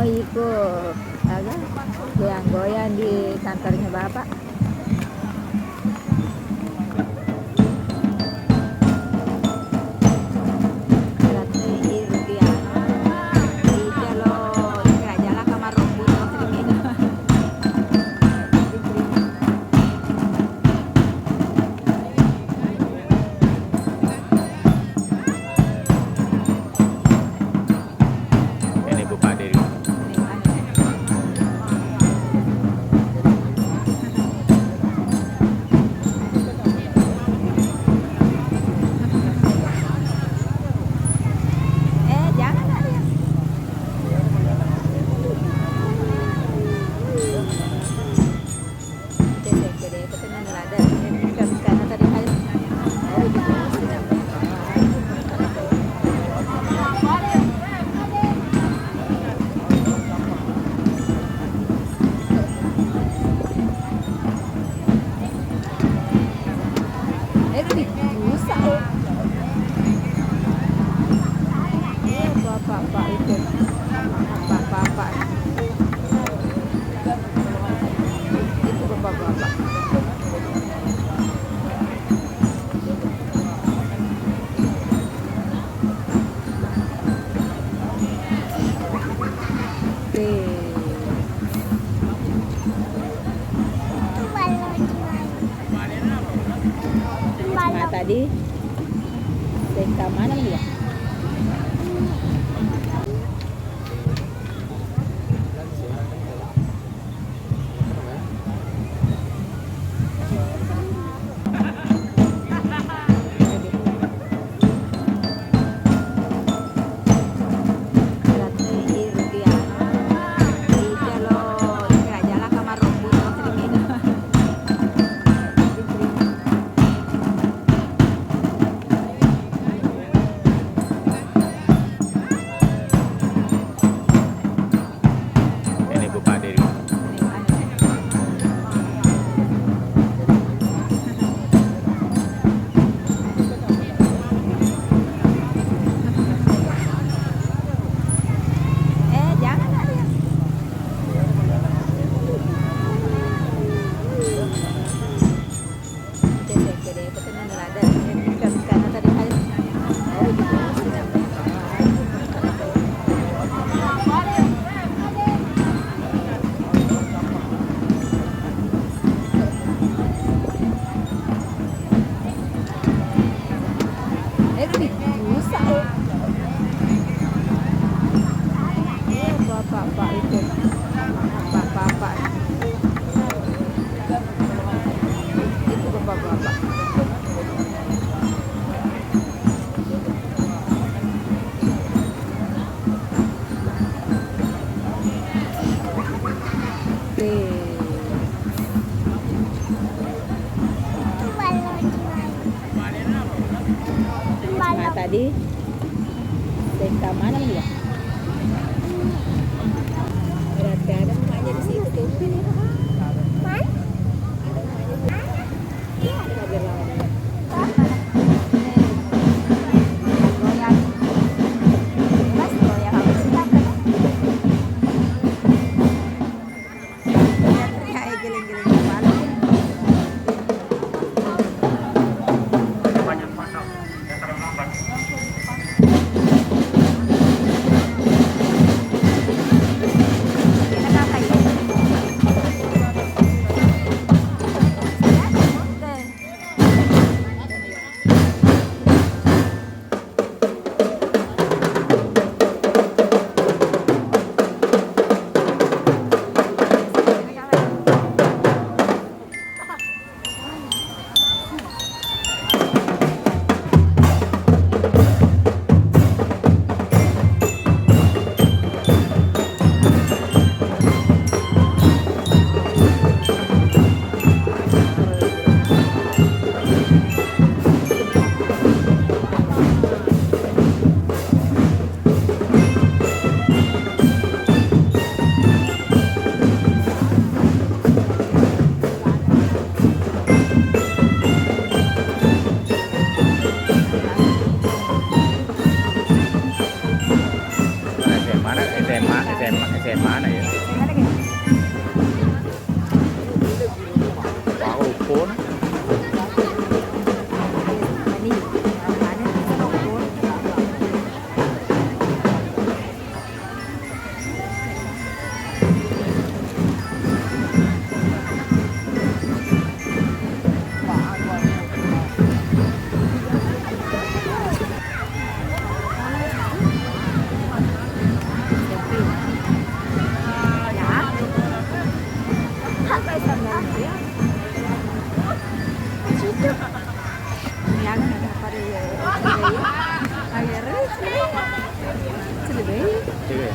mau ikut agak goyang-goyang di kantornya bapak. Ini Bapak Dewi. Jangan ada. Gede-gede pesanan lada. Ikan tadi hari. Oh, gitu. Bisa. Bapak itu. Bapak. Itu bapak-bapak. Nah, tadi ke mana dia? Ini Bapak Dewi. Jangan ada. Gede-gede pesanan lada. Ikan tadi hari. Oh, gitu. Bisa. Bapak itu. Bapak. Itu bapak-bapak. Nah, tadi ke mana dia? Berarti ada emaknya di situ tuh. Mana? Ada emaknya di situ. Iya, ada lagi lawan. Goyang. Mas, goyang apa sih apa? Kayak giling-giling kepala. Banyak pasal. Yang terlambat. Ya. Yang ada pada ya. Akhirnya selebih. Sige.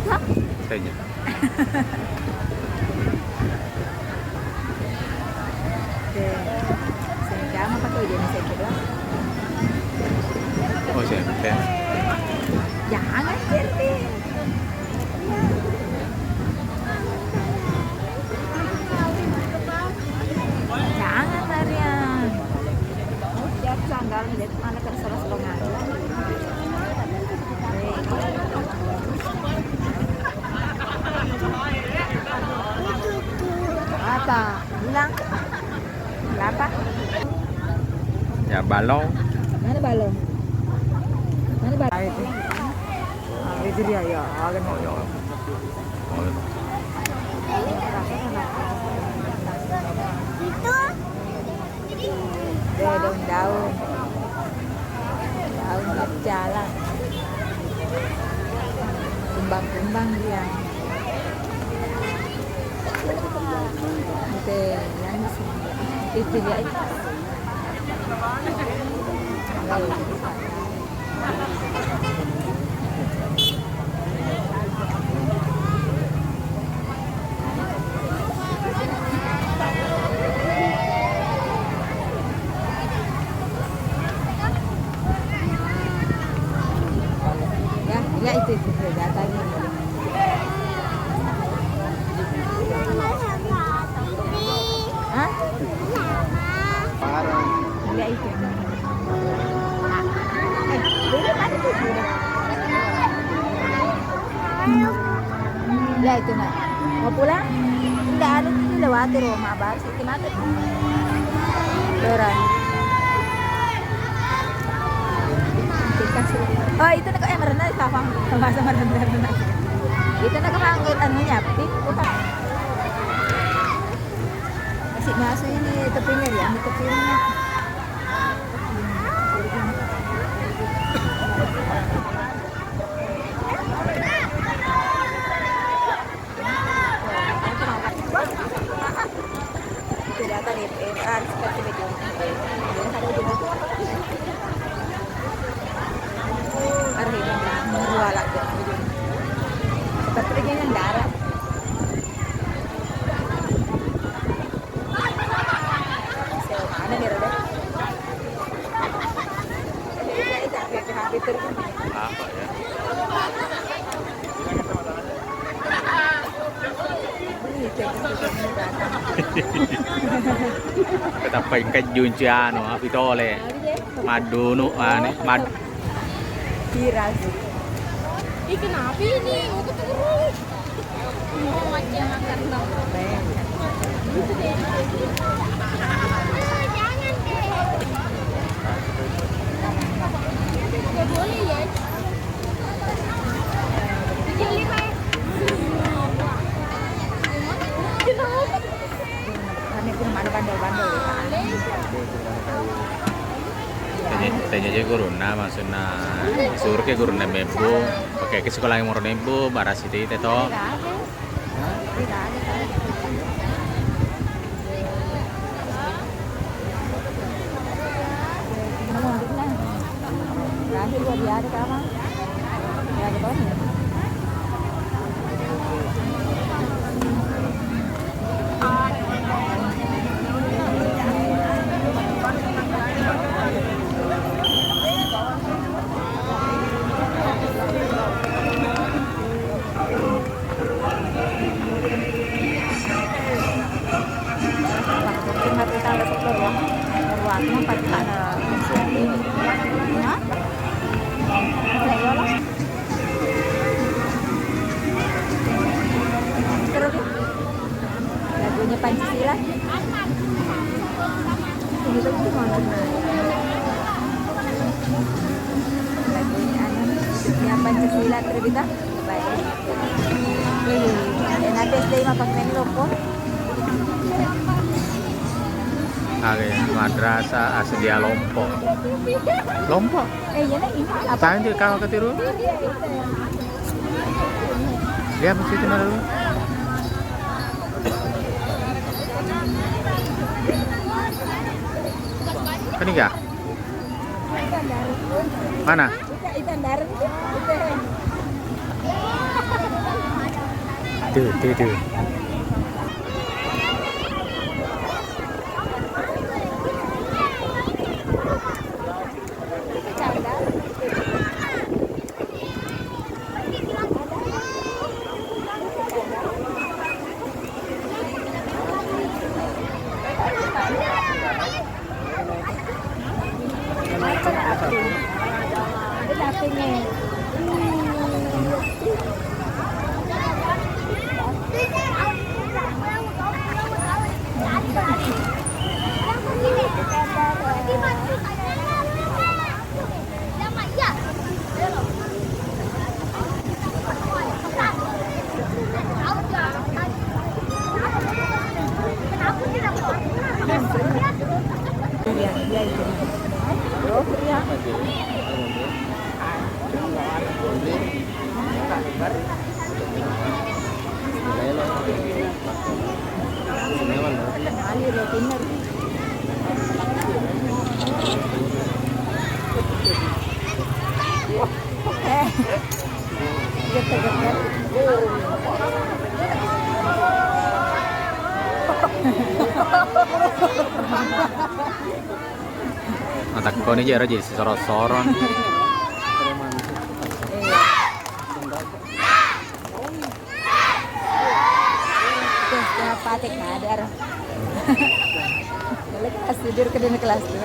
Hah? Sa inyo. Sama pa to din sa ito. Oh, siyempre. Jangan sirpi. Jangan Marian. Siap sandal lihat mana kan salah-salah. Apa? Bilang. Apa? Ya, balong. Mana balong? Mana balong? Itu. Itu dia ya. Agen. Oh, ya. Oh, ya. Daun-daun. Daun jalan. Kembang-kembang dia. Itu dia. Ya itu datanya. Hah? Ya itu. Ya itu nak. Mau pulang? Enggak ada ini lewati rumah baru sih mati. Beran. Oh itu nak merendah kafang bahasa merendah. Itu nak kafang anunya pink bukan. Masih ini tepinya ya, ini tepinya. Tidak tadi seperti itu. Seperti ini darah. Mana nih Roda? Apa ya? Betapa ingkat junciano, apitole. Madunu, ane, mad. Viras. Ih kenapa ini? Mau keturun. Mau aja makan dong. Jangan deh. Gak boleh ya. Kecil lima ya. Ini pun mana bandel-bandel Tanya aja guruna maksudnya suruh ke guruna mebo pakai ke sekolah yang mau mebo baras itu teto. Tidak ada. Terakhir gua dia ada kamu. Ya betul. Lagunya Pancasila. Ini tuh gimana? Lagunya hidupnya Pancasila terbita. Baik. Nanti SD mah pakai lopo. Oke, madrasah Asdia Lompok. Lompok? Iya nih ini apa? Tanya kalau ketiru. Dia mesti itu dulu. Ini kah? Mana? Ikan darat itu. Tuh. Mata kau ni je raja sorot-sorot. Patek nadar. Kelas tidur ke dalam kelas tu.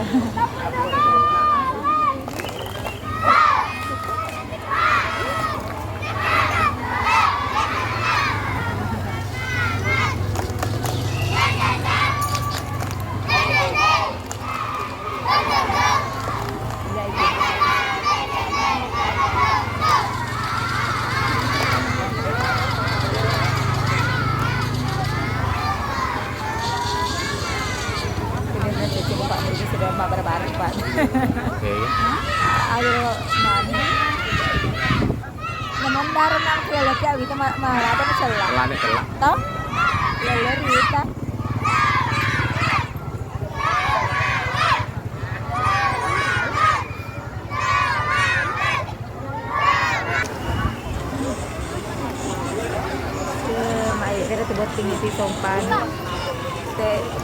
Sudah baru-baru Pak. Oke. Ayo mana? Namun darah nang kelak ya kita marah apa celah. Lani kelak. Toh? Leler kita. Mai kira tu buat tinggi di sompan.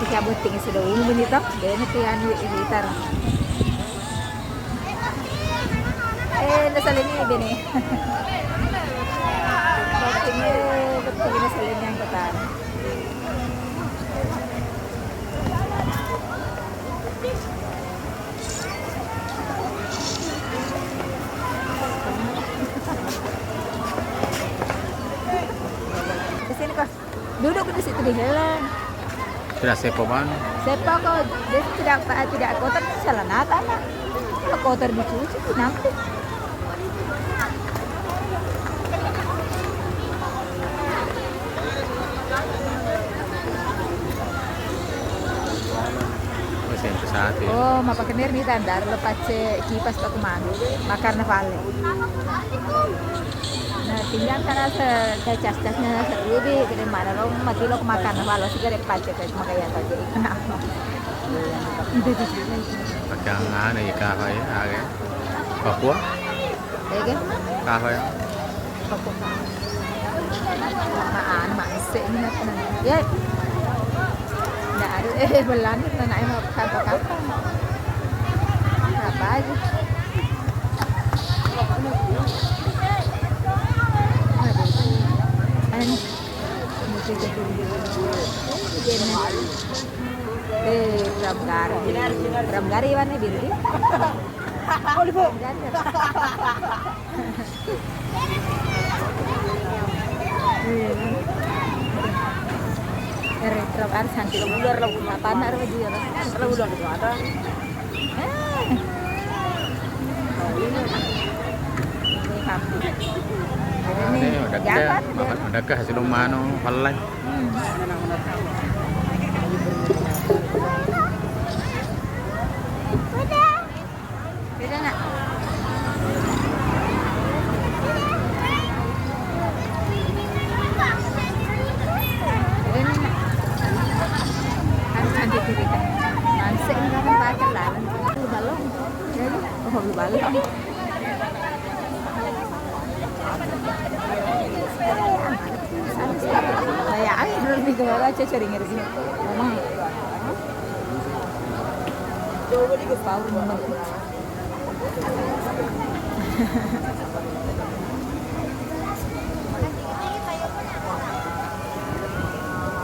Dicabut tinggi sudah umum ini toh, dan itu yang gitar. Nasalin ini bini. Tinggi betul nasalin yang ketan. Di sini kok, duduk di situ di jalan. Sudah sepo man. Sepa kok dia tidak kotor salah nata lah. Kalau kotor dicuci nanti. Mesin pesawat ya. Oh, mapakenir nih tandar lepas kipas pak kemana? Makan vale. Nah, tinggal karena cas-casnya serubi, jadi mana lo mati lo makan vale sih gak pacek kayak makanya tadi. Kenapa? Pakangan ya kahoy age. Papua? Ege? Kahoy. Papua. Maan, maise ini na. Ya. Nggak ada belanja na mau kata-kata. Apa aja? Pramgari warna biru. Oh, lihat. Pram santi ular lah, tanah apa dia? Kalau ular itu ada. Ini udah ke hasil mano palai. Beda nggak? Kan cantik kita. Mansik ini kan pakai lawan. balok. Saya akhir lebih ke bawah aja sering ngerti. Mama. Coba di bawah mama.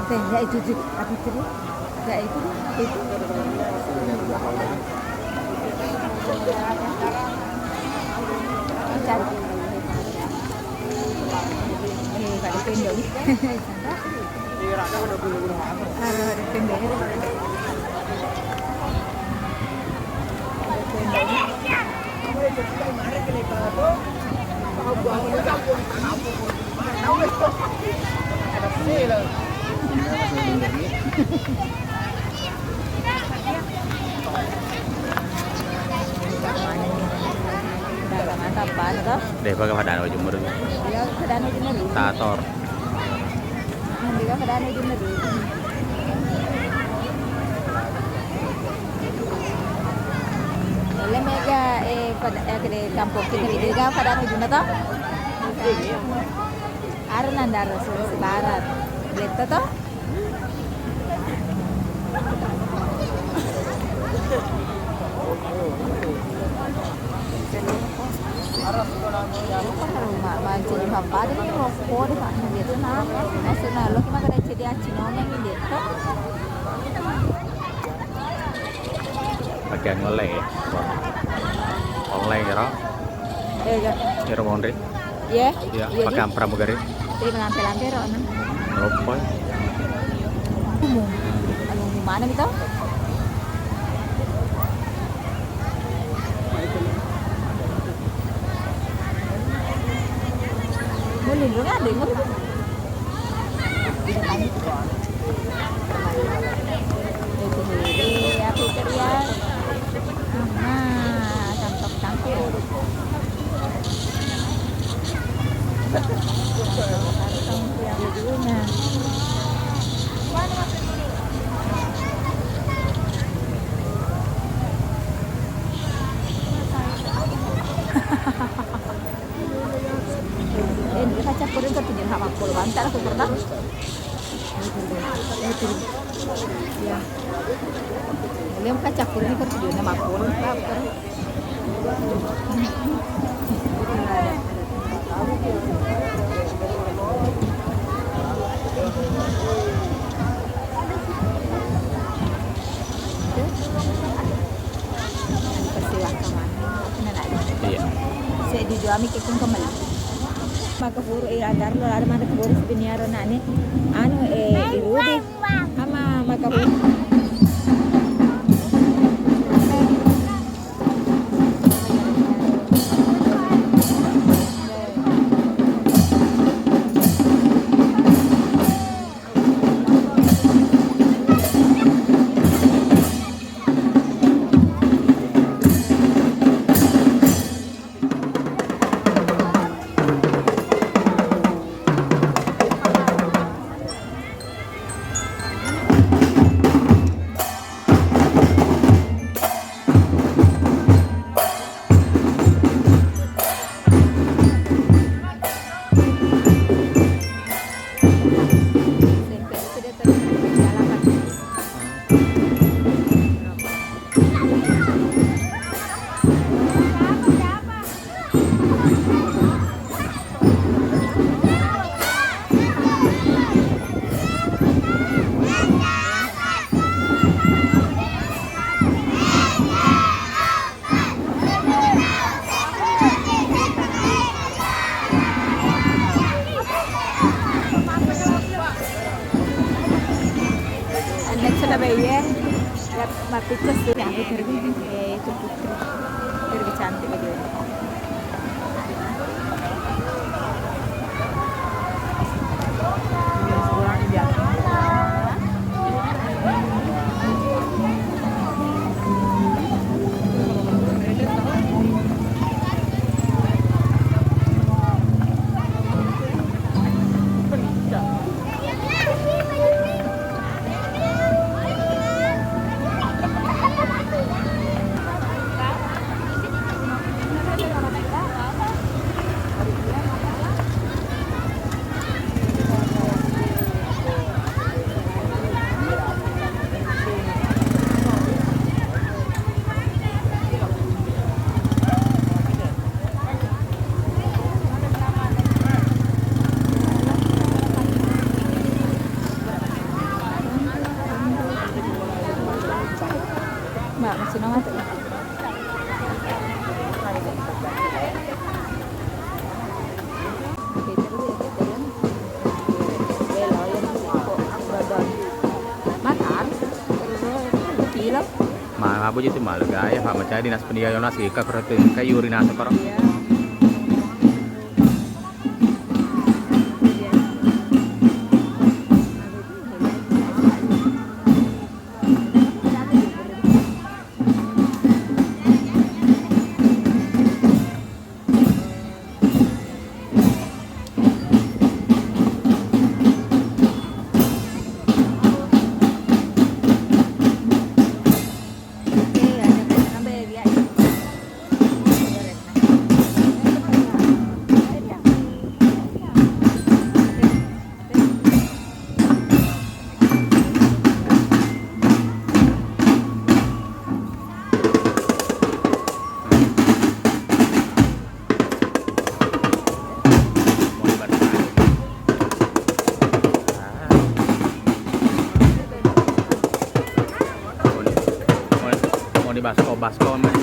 Ya itu tuh, apa itu? Ya itu. Cari. Pada pendek. Ada pendek. Deh pakai padaan wajib murung. Dia padaan wajib murung. Tator. Dia padaan wajib murung. Lemega pada ke kampung kita di ga padaan wajib murung. Arnandar Sulawesi Barat. Gitu toh? Jadi bapak ada nih rokok di sana gitu nah, maksudnya lo cuma kada jadi acinomnya gitu. Bagian ngoleh ya. Oleh kira. Ya. Kira mondri. Ya. Ya, pakai pramugari. Jadi melampe-lampe ro nah. Opo. Anu di mana gitu? Lindung ada yang ngurus. Ya, pikir ya. Nah, cangkok. Kantong yang begini. Capurin ke tinggal hama puluhan, tak aku pernah. Ya, boleh muka capurin ke tinggal hama puluhan, tak pernah. Persilakan mana? Iya. Saya dijual mikir kembali. Maka puro andar lo ada mana puro sebenarnya nane anu irudi ama maka puro Surabaya lihat matikus tuh yang itu putri lebih cantik gitu. Mbak, masih nama tuh. Mà bố chứ mà là gái phạm mà trái đi nas pendia yo nas ka kretin kay yuri nasa parang. Mau di basko mas.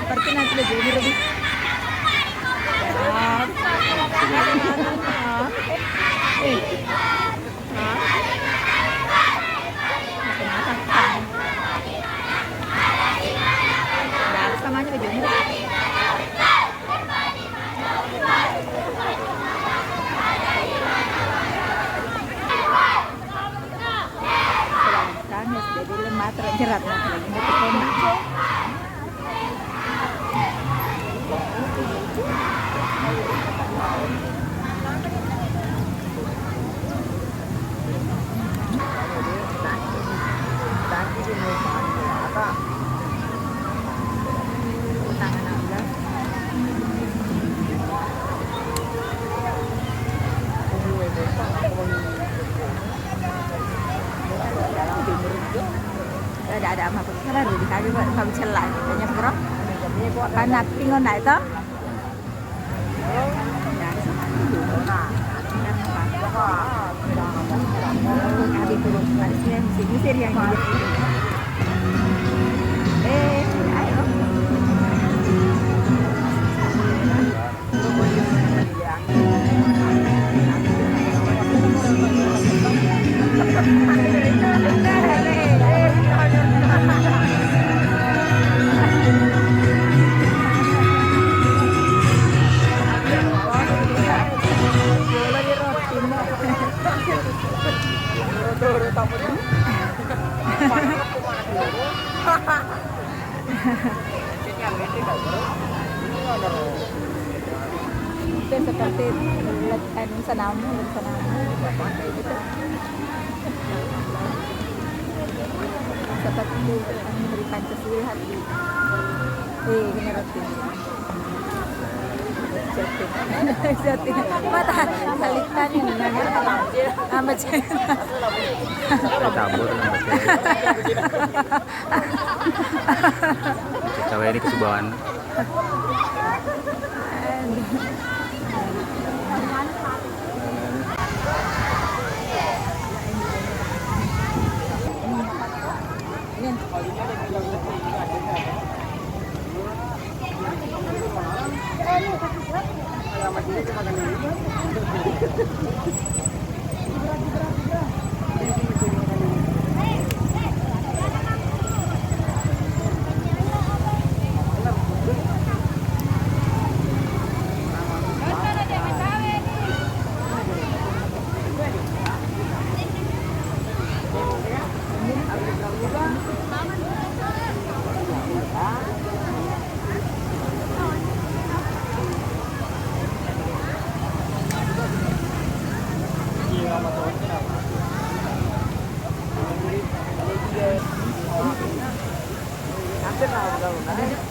Seperti nanti lebih lebih. Samanya baju ini. Jadi lemah terjerat lagi nggak terkena. Ada apa pun kalau di kali buat kamu celak banyak berapa karena tinggal naik toh Dari sana dulu. Karena apa? Ada turun Malaysia Mesir yang dia ini. Ayo. Itu seperti senam. Seperti dari Pancasila hati. Kena roti. Jati. Mata salitan ini naga. Macam. Campur. Cawe ini kesubahan. Hampir lah, udah.